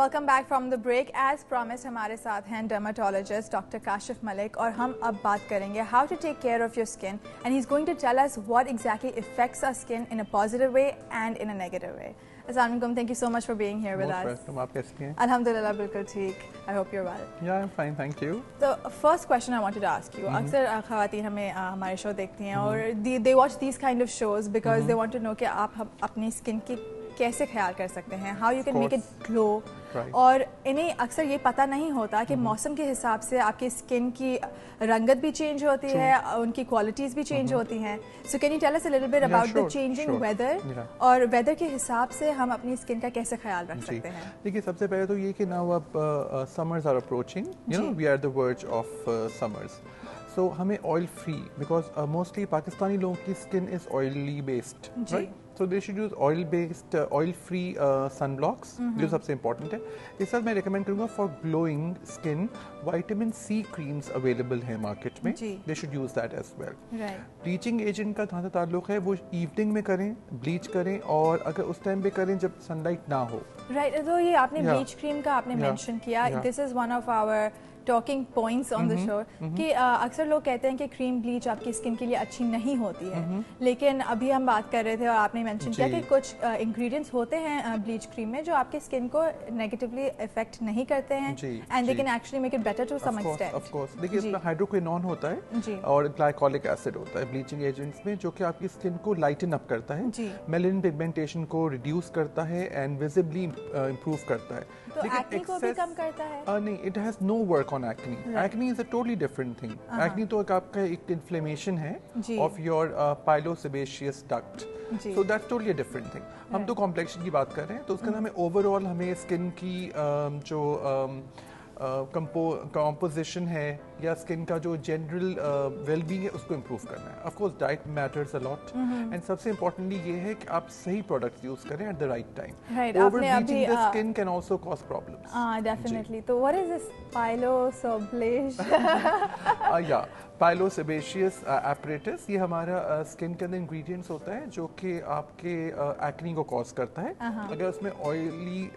Welcome back from the break. As promise हमारे साथ हैं डर्मेटोलॉजिस्ट डॉक्टर काशिफ मलिक और हम अब बात करेंगे how to take care of your skin and he is going to tell us what exactly effects our skin in a positive way and in a negative way. अस्सलाम वालेकुम, thank you so much for being here with us. आप कैसी हैं? अल्हम्दुलिल्लाह बिल्कुल ठीक। I hope you are well. Yeah I am fine, thank you. तो first question I wanted to ask you, अक्सर खवातीन हमें हमारे शो देखती हैं और they watch these kind of shows because they want to know कि आप अपनी स्किन की कैसे ख्याल कर सकते हैं, how you can make it glow. और इन्हें अक्सर ये पता नहीं होता कि मौसम के हिसाब से आपकी स्किन की रंगत भी चेंज होती है, उनकी क्वालिटीज भी चेंज होती हैं। So can you tell us a little bit about the changing weather और वेदर के हिसाब से हम अपनी स्किन का कैसे ख्याल रख सकते हैं? देखिए, सबसे पहले तो ये कि नाउ अब summers are approaching, you know we are the verge of summers, so हमें oil free, because mostly Pakistani लोगों की skin is oily based, right? So they should use oil based oil free sun blocks, जो सबसे important है। इस साथ मैं recommend करूँगा for glowing skin vitamin C creams available हैं मार्केट में, they should use that as well. Bleaching agent का जहाँ से ताल्लुक है वो इवनिंग में करें, ब्लीच करें, और अगर उस टाइम पे करें जब सनलाइट ना हो। राइट, तो ये आपने ब्लीच क्रीम का आपने मेंशन किया, this is one of our talking points on the show कि अक्सर लोग कहते हैं कि क्रीम ब्लीच आपकी स्किन के लिए अच्छी नहीं होती है, लेकिन अभी हम बात कर रहे थे और आपने मेंशन किया कि कुछ इंग्रेडिएंट्स होते हैं ब्लीच क्रीम में जो आपकी स्किन को नेगेटिवली इफेक्ट नहीं करते हैं and they can actually make it better to some extent. Of course, देखिए इसमें हाइड्रोक्विनोन होता है और ग्लाइकोलिक एसिड होता है ब्लीचिंग एजेंट्स में, जो कि आपकी स्किन को लाइटन अप करता है, मेलानिन पिगमेंटेशन को रिड्यूस करता है एंड विजिबली इंप्रूव करता है। तो एक्ने को भी कम करता है? नहीं, it has no work on acne. Acne is a totally different thing. Acne तो आपका एक इन्फ्लेमेशन है of your pilosebaceous duct, so that's totally different thing. हम तो कॉम्प्लेक्शन की बात कर रहे हैं, तो उसके अंदर हमें ओवरऑल हमें स्किन की जो कंपोजिशन है या स्किन का जो जनरल वेलबींग है उसको इम्प्रूव करना है। Of course diet matters a lot and सबसे इम्पोर्टेंटली ये है कि आप सही प्रोडक्ट्स यूज करें at the right time. Over bleaching the skin can also cause problems. Definitely. तो व्हाट इज दिस पाइलोसेबेशियस? या पाइलोसेबेशियस एपरेटस, ये हमारा स्किन के अंदर इंग्रेडिएंट्स होता है जो कि आपके एक्ने को कॉज करता है। अगर उसमें ऑयली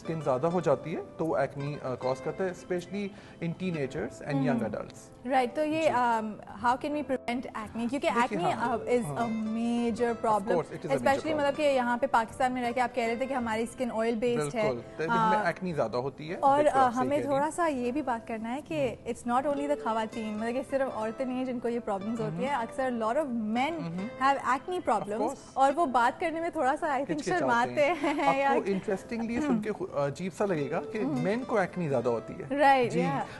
स्किन ज़्यादा हो जाती है तो वो एक्ने कॉज करता है, specially in teenagers and young adults. Right, तो ये how can we prevent acne, क्योंकि acne is a major problem, specially मतलब कि यहाँ पे पाकिस्तान में रह के आप कह रहे थे कि हमारी स्किन ऑयल बेस्ड है, एक्ने ज़्यादा होती है। और हमें थोड़ा सा ये भी बात करना है कि इट्स नॉट ओनली द खवातीन, मतलब कि सिर्फ औरतें नहीं है जिनको ये प्रॉब्लम्स होती है, अक्सर lot of men have acne problems और वो बात करने में थोड़ा सा आई थिंक शर्माते हैं। आपको इंटरेस्टिंगली सुन के अजीब सा लगेगा कि मेन को एक्ने ज्यादा होती है, right,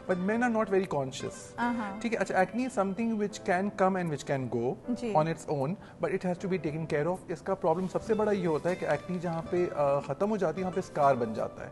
but men are not very conscious. ठीक है, अच्छा, acne is something which can come and which can go on its own, but it has to be taken care of. इसका प्रॉब्लम सबसे बड़ा ये होता है कि एक्ने जहाँ पे खत्म हो जाती है वहाँ पे स्कार बन जाता है,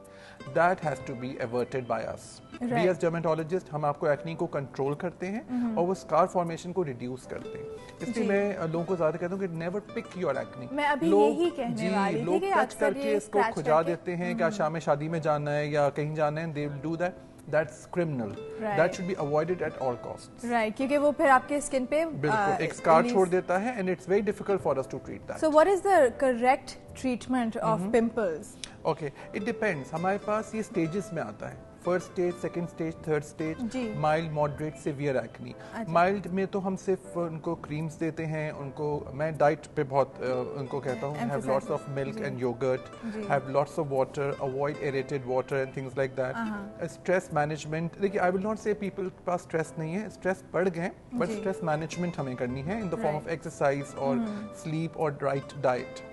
that has to be averted by us. We as dermatologist हम आपको एक्ने को कंट्रोल करते हैं और वो स्कार फॉर्मेशन को रिड्यूस करते हैं। इसलिए मैं लोगों को ज्यादा कहता हूँ कि नेवर पिक योर एक्ने। मैं अभी यही कहने वाली थी लोग टच करके इसको खुजा देते हैं, क्या शाम में शादी में जाना है या कहीं जाना है, they will do that. That's criminal. That should be avoided at all costs. Right, क्योंकि वो फिर आपके स्किन पे बिल्कुल एक स्कार छोड़ देता है and it's very difficult for us to treat that. So what is the correct treatment of pimples? Okay, it depends. हमारे पास ये stages में आता है, first stage, second stage, third stage, mild, moderate, severe acne. Mild में तो हम सिर्फ उनको क्रीम्स देते हैं, उनको मैं डाइट पे बहुत उनको कहता हूँ, have lots of milk and yogurt, have lots of water, avoid aerated water and things like that. Stress management, देखिए I will not say people के पास स्ट्रेस नहीं है, स्ट्रेस बढ़ गए, बट स्ट्रेस मैनेजमेंट हमें करनी है in the form of exercise और स्लीप और राइट डाइट।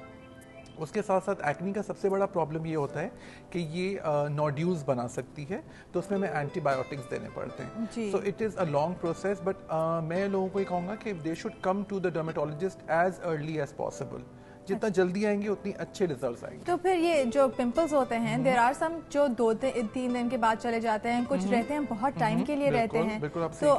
उसके साथ साथ एक्ने का सबसे बड़ा प्रॉब्लम ये होता है कि ये नोड्यूल्स बना सकती है, तो उसमें हमें एंटीबायोटिक्स देने पड़ते हैं। So it is a long process, but मैं लोगों को ये कहूँगा कि they should come to the dermatologist as early as possible. जितना जल्दी आएंगे उतनी अच्छे रिजल्ट्स आएंगे। तो फिर ये जो पिंपल्स होते हैं, देयर आर सम जो 2-3 दिन के बाद चले जाते हैं, कुछ रहते हैं बहुत टाइम के लिए रहते हैं, तो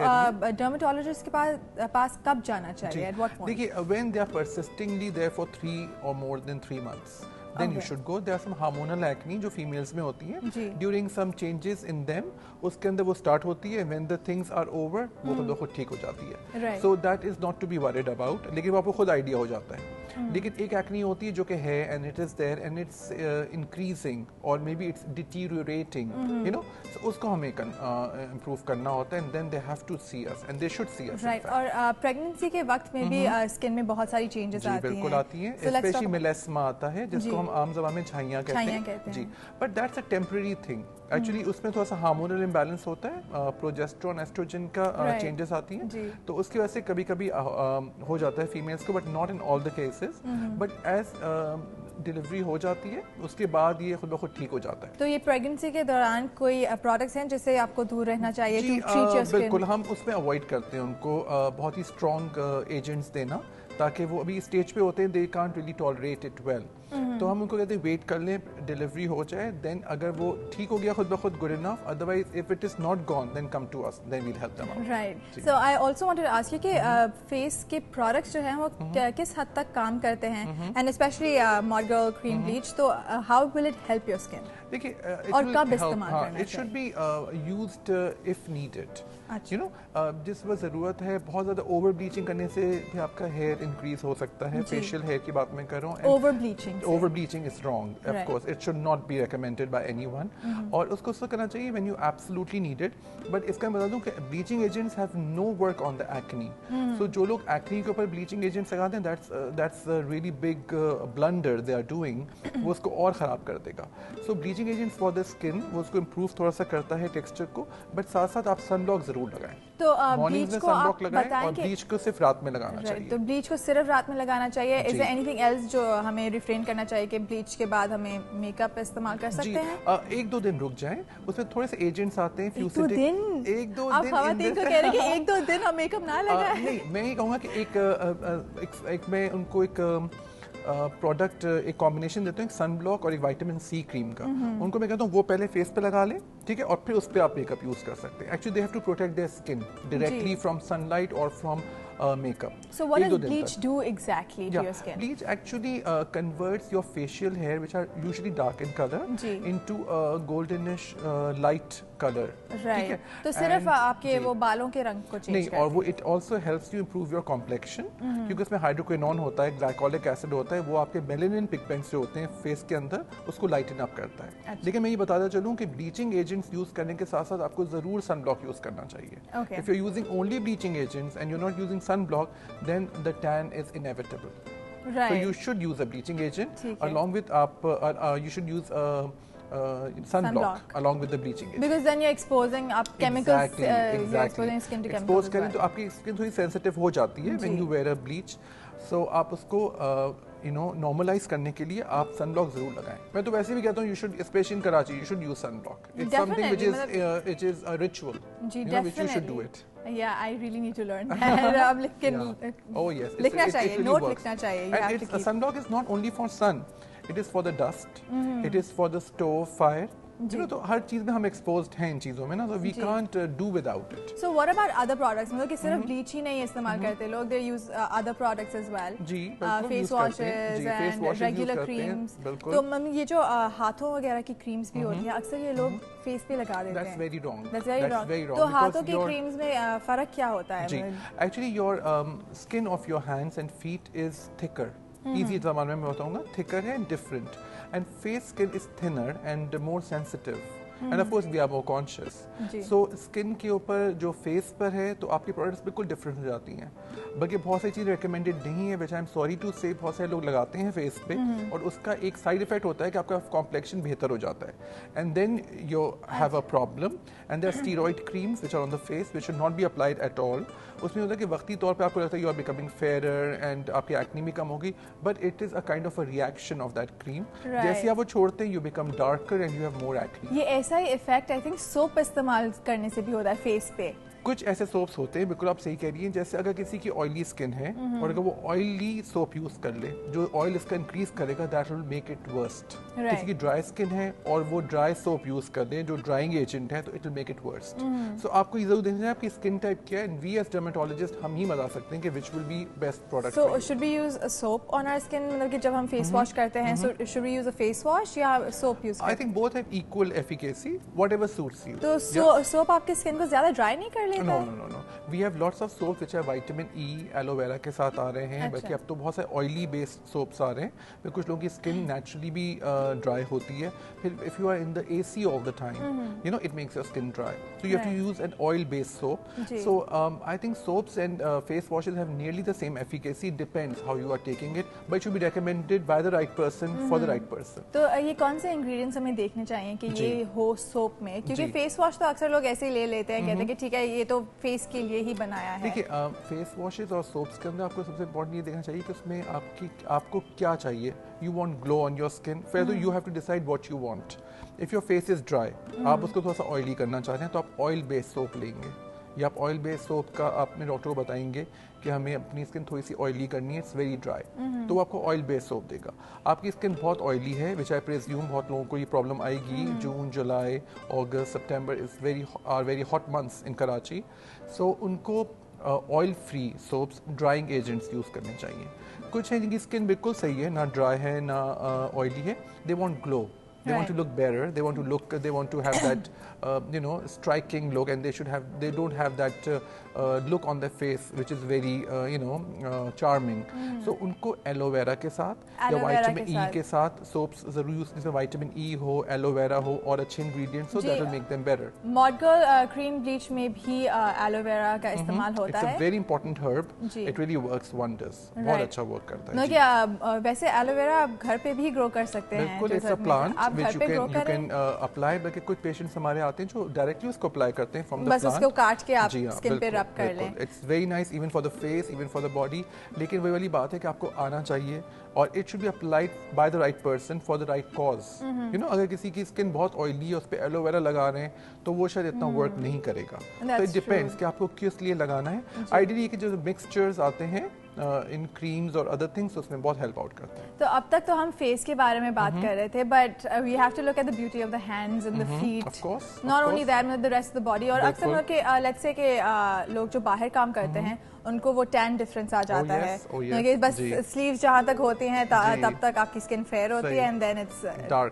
डर्मेटोलॉजिस्ट के पास कब जाना चाहिए, एट व्हाट पॉइंट? देखिए, when they are persistingly there for 3 or more than 3 months, then you should go. There are some hormonal acne जो females में होती हैं, during some changes in them, उसके अंदर वो start होती है, when the things are over वो खुद ठीक हो जाती है, so that is not to be worried about, लेकिन वो आपको खुद आइडिया हो जाता है। लेकिन एक एक्नी होती है जो कि है and it is there and it's increasing और maybe it's deteriorating, you know, उसको हमें इम्प्रूव करना होता है and then they have to see us and they should see us. Right, और प्रेगनेंसी के वक्त में भी स्किन में बहुत सारी चेंजेस आती हैं। बिल्कुल आती हैं, स्पेशली मेलास्मा आता है जिसको हम आम ज़बान में छाइयाँ कहते हैं जी, but that's a temporary thing. Actually उसमें थोड़ा सा हार्मोनल इम्बैलेंस होता है, प्रोजेस्टेरोन एस्ट्रोजन का चेंजेस आती हैं, तो उसकी वजह से कभी कभी हो जाता है फीमेल्स को, but not in all the cases, but as delivery हो जाती है उसके बाद ये खुद ब खुद ठीक हो जाता है। तो ये प्रेगनेंसी के दौरान कोई प्रोडक्ट्स हैं जिससे आपको दूर रहना चाहिए? जी बिल्कुल, हम उसमें अवॉइड करते हैं उनको बहुत ही स्ट्रॉन्ग एजेंट्स देना, ताकि वो अभी स्टेज पे होते हैं they can't really tolerate it well, तो हम उनको कहते हैं वेट कर लें डिलीवरी हो जाए, देन अगर वो ठीक हो गया खुद ब खुद good enough, otherwise if it is not gone then come to us, then we will help them out. Right, so I also wanted to ask you कि फेस के प्रोडक्ट्स जो हैं वो किस हद तक काम करते हैं, and specially modgirl cream bleach, तो how will it help your skin? देखिए और कब इस्तेमाल करना चाहिए? It should be used if needed, you know, जिस वक्त ज़रूरत है। बहुत ज़्यादा ओवर ब्लीचिंग करने से भी आपका हेयर इंक्रीज हो सकता है, फेशियल हेयर की बात मैं कर रहा हूँ। Over bleaching is wrong, of course it should not be recommended by anyone, और उसको उसको करना चाहिए when you absolutely need it. But इसका मैं बता दूं कि bleaching agents have no work on the acne, so जो लोग एक्नी के ऊपर ब्लीचिंग एजेंट्स लगाते हैं that's really big blunder they are doing, वो उसको और ख़राब कर देगा। So bleaching agents for the skin वो उसको इम्प्रूव थोड़ा सा करता है टेक्सचर को, बट साथ साथ आप सनब्लॉक जरूर लगाएं। तो ब्लीच को आप लगाएं और ब्लीच को सिर्फ रात में लगाना चाहिए। तो ब्लीच को सिर्फ रात में लगाना चाहिए। इज देयर एनीथिंग एल्स जो हमें रिफ्रेन करना चाहिए कि ब्लीच के बाद हमें मेकअप इस्तेमाल कर सकते हैं? एक दो दिन रुक जाएं, उसमें थोड़े से एजेंट्स आते हैं, एक दो दिन आप खवातीन को कह रहे हैं कि एक दो दिन हम मेकअप ना लगाएं? नहीं, मैं ये कहूँगा कि एक मैं उनको एक प्रोडक्ट एक कॉम्बिनेशन देते हैं, एक सनब्लॉक और एक विटामिन सी क्रीम का, उनको मैं कहता हूँ वो पहले फेस पे लगा लें, ठीक है, और फिर उस पर आप मेकअप यूज कर सकते हैं। Actually they have to protect their skin directly from sunlight और from makeup. So what does bleach do exactly to your skin? Bleach actually converts your facial hair, which are usually dark in color, into a goldenish light color. Right. तो सिर्फ आपके वो बालों के रंग को change नहीं, और वो it also helps you improve your complexion, क्योंकि उसमें हाइड्रोक्विनोन होता है, ग्लाइकोलिक एसिड होता है, वो आपके मेलानिन पिगमेंट्स जो होते हैं फेस के अंदर उसको लाइटन अप करता है। लेकिन मैं ये बताता चलूँ कि ब्लीचिंग एजेंट्स यूज करने के साथ साथ आपको जरूर सनब्लॉक यूज करना चाहिए। If you're using only bleaching agents and you're not using sunblock, then the tan is inevitable. Right. So you should use a bleaching agent along with you should use sunblock along with the bleaching agent. Because then you're exposing chemicals. You're exposing skin to chemicals. Expose करें तो आपकी skin थोड़ी sensitive हो जाती है when you wear a bleach. So आप उसको normalise करने के लिए आप सनब्लॉक जरूर लगाएं। मैं तो वैसे भी कहता हूँ you should, specially in Karachi, you should use sunblock. It's something which is a ritual, which you should do it. Yeah, I really need to learn that. अब लिखना चाहिए, नोट लिखना चाहिए। And sunblock is not only for sun, it is for the dust, it is for the stove fire. तो हर चीज में हम exposed हैं इन चीजों में ना, तो we can't do without it. So what about other products? मतलब कि सिर्फ ब्लीच ही नहीं इस्तेमाल करते लोग, they use other products as well. जी, face washes and regular creams. तो मम्मी ये जो हाथों वगैरह की क्रीम्स भी होती हैं, अक्सर ये लोग फेस पे लगा देते हैं। That's very wrong, that's very wrong. तो हाथों की क्रीम्स में फर्क क्या होता है? जी, actually your skin of your hands and feet is thicker. Easy जबान में मैं बताऊंगा, थिकर है and different, and face skin is thinner and more sensitive, and of course we are more conscious. So skin के ऊपर जो face पर है तो आपकी प्रोडक्ट्स बिल्कुल डिफरेंट हो जाती हैं। बल्कि बहुत सारी चीज़ रिकमेंडेड नहीं है, विच आई एम सॉरी टू से, बहुत सारे लोग लगाते हैं फेस पे और उसका एक साइड इफेक्ट होता है कि आपका कॉम्प्लेक्शन बेहतर हो जाता है, and then you have a problem. And there are steroid creams which are on the face which should not be applied at all. उसमें होता है कि वक्ती तौर पे आपको लगता है you are becoming fairer and आपकी एक्ने भी कम होगी, but it is a kind of a reaction of that cream. जैसे आप वो छोड़ते हैं you become darker and you have more acne. ये ऐसा ही इफेक्ट आई थिंक सोप इस्तेमाल करने से भी होता है फेस पे। कुछ ऐसे सोप्स होते हैं, बिल्कुल आप सही कह रही हैं, जैसे अगर किसी की ऑयली स्किन है और अगर वो ऑयली सोप यूज कर ले जो ऑयल इसका इंक्रीज करेगा, that will make it worst. किसी की ड्राई स्किन है और वो ड्राई सोप यूज कर ले जो ड्राइंग एजेंट है, तो it will make it worst. So आपको ये जरूर देखना है आपकी स्किन टाइप क्या है, एंड वी एज डर्मेटोलॉजिस्ट हम ही बता सकते हैं कि which will be best product. So should we use a soap on our skin? मतलब कि जब हम फेस वॉश करते हैं, so should we use a face wash या soap use? I think both have equal efficacy, whatever suits you. तो soap आपकी skin को ज्यादा ड्राई नहीं कर लेती? देता है? No we have lots of soaps which है विटामिन ई एलोवेरा के साथ आ रहे हैं। बल्कि अब तो बहुत सारे ऑयली बेस्ड सोप्स आ रहे हैं, फिर कुछ लोगों की स्किन नेचुरली भी ड्राई होती है, फिर if you are in the AC all the time you know it makes your skin dry, so you have to use an oil based soap. So I think soaps and face washes have nearly the same efficacy, depends how you are taking it, but should be recommended by the right person for the right person. तो ये कौन से ingredients हमें देखने चाहिए कि ये हो सोप में? क्योंकि फेस वॉश तो अक्सर लोग ऐसे ही ले लेते हैं, कहते हैं कि ठीक है ये तो फेस के लिए ही बनाया है। देखिए फेस वॉशेस और सोप्स के अंदर आपको सबसे इम्पोर्टेंट ये देखना चाहिए कि उसमें आपको क्या चाहिए। You want glow on your skin, फिर you have to decide what you want. If your face is dry, आप उसको थोड़ा सा ऑयली करना चाहते हैं, तो आप ऑयल बेस्ड सोप लेंगे, या आप ऑयल बेस्ड सोप का अपने डॉक्टर को बताएंगे कि हमें अपनी स्किन थोड़ी सी ऑयली करनी है, इट्स वेरी ड्राई, तो वो आपको ऑयल बेस्ड सोप देगा। आपकी स्किन बहुत ऑयली है, विच आई प्रेज्यूम बहुत लोगों को ये प्रॉब्लम आएगी। June, July, August, September is very hot months in Karachi, so उनको oil free soaps, drying agents use करने चाहिए। कुछ है जिनकी स्किन बिल्कुल सही है, ना ड्राई है ना ऑयली है, they want glow, they want to look better, they want to have that you know striking look, and they don't have that look on their face which is very you know charming. So unko aloe vera ke sath ya vitamin E के साथ soaps जरूर use, जिसमें vitamin E हो, aloe vera हो और अच्छे ingredients हो, that will make them better. Modgirl cream bleach में भी aloe vera का इस्तेमाल होता है। It's a very important herb. It really works wonders. बहुत अच्छा work करता है। क्या वैसे aloe vera आप घर पे भी grow कर सकते हैं? बिल्कुल, it's a plant which you can apply. बल्कि कुछ पेशेंट्स हमारे आते हैं जो डायरेक्टली उसको अप्लाई करते हैं फ्रॉम द प्लांट, बस उसको काट के आप स्किन पे रब कर लें। It's very nice even for the face, even for the body. लेकिन वही वाली बात है कि आपको आना चाहिए और it should be applied by the right person for the right cause. You know अगर किसी की स्किन बहुत ऑयली है, उस पर एलोवेरा लगा रहे हैं, तो वो शायद इतना वर्क नहीं करेगा। तो इट डिपेंड्स कि आपको किस लिए लगाना है। आइडियली ये कि जो मिक्सचर्स आते हैं इन क्रीम्स और अदर थिंग्स, उसमें बहुत हेल्प आउट करते हैं। तो अब तक तो हम फेस के बारे में बात कर रहे थे, but we have to look at the beauty of the hands and the feet, not only that with the rest of the body. और अक्सर लोग के लेट्स से के लोग जो बाहर काम करते हैं उनको वो टैन डिफरेंस आ जाता है, क्योंकि बस स्लीव्स जहाँ तक होती हैं तब तक आपकी स्किन फेयर होती है एंड देन इट्स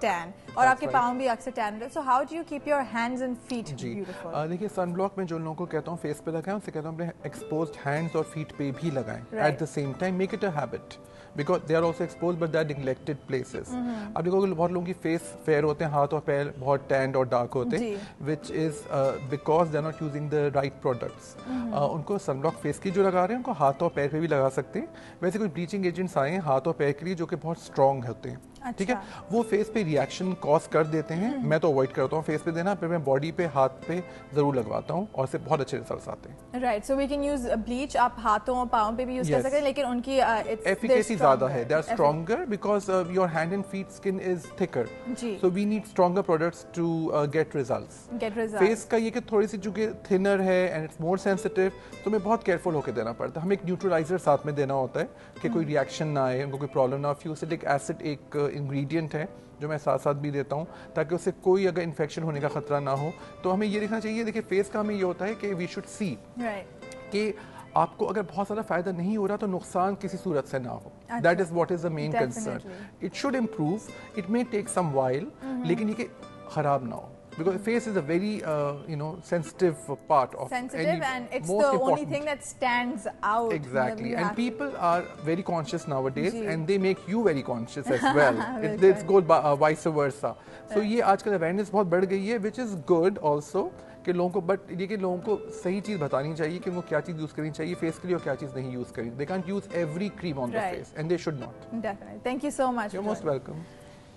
टैन, और आपके पाँव भी अक्सर टैन होते हैं। So how do you keep your hands and feet beautiful? देखिए सनब्लॉक में जो लोगों को कहता हूँ फेस पे लगाएं, उससे कहता हूँ अपने एक्सपोज्ड हैंड्स और फीट पे भी लगाएं at the same time. Make it a habit because they are also exposed but they are neglected places. अब देखो बहुत लोगों की फेस फेयर होते हैं, हाथ और पैर बहुत टैंड और डार्क होते हैं, which is because they are not using the right products. उनको सनब्लॉक फेस की जो लगा रहे हैं उनको हाथ और पैर पे भी लगा सकते हैं। वैसे कुछ ब्लीचिंग एजेंट्स आए हैं हाथ और पैर के लिए जो कि बहुत स्ट्रॉन्ग होते हैं, ठीक है, वो फेस पे रिएक्शन कॉज कर देते हैं। मैं तो अवॉइड करता हूँ फेस पे देना, फिर मैं बॉडी पे हाथ पे जरूर लगवाता हूँ और इससे बहुत अच्छे रिजल्ट्स आते हैं। Right, so we can use bleach, आप हाथों और पाँव पे भी यूज कर सकते हैं, लेकिन उनकी एफिकेसी ज्यादा है, they are stronger because your hand and feet skin is thicker, so we need stronger products to get results. Face का ये कि थोड़ी सी चूंकि थिनर है एंड इट्स मोर सेंसिटिव, तो हमें बहुत केयरफुल होकर देना पड़ता है। हमें एक न्यूट्रलाइजर साथ में देना होता है कि कोई रिएक्शन ना आए, उनको कोई प्रॉब्लम ना हो। फ्यूसिलिक एसिड एक इंग्रेडिएंट है जो मैं साथ साथ भी देता हूँ ताकि उससे कोई अगर इन्फेक्शन होने का खतरा ना हो। तो हमें ये देखना चाहिए, देखिए फेस का हमें ये होता है कि वी शुड सी कि आपको अगर बहुत ज़्यादा फायदा नहीं हो रहा तो नुकसान किसी सूरत से ना हो। That is what is the main concern. It should improve, it may take some while, लेकिन ये कि खराब ना हो। Because face is a very, sensitive part of sensitive, and it's the only thing that stands out. Exactly, and people are very conscious nowadays, and they make you very conscious as well. It's good vice versa. So ये आजकल awareness बहुत बढ़ गई है, which is good also कि लोगों को, but ये कि लोगों को सही चीज़ बतानी चाहिए कि उनको क्या चीज़ यूज़ करनी चाहिए फेस के लिए और क्या चीज़ नहीं यूज़ करनी। They can't use every cream on the face, and they should not. Definitely. Thank you so much. You're most welcome.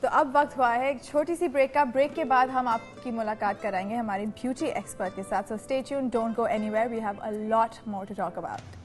तो अब वक्त हुआ है एक छोटी सी ब्रेक का। ब्रेक के बाद हम आपकी मुलाकात कराएंगे हमारे ब्यूटी एक्सपर्ट के साथ। So stay tuned, don't go anywhere, we have a lot more to talk about.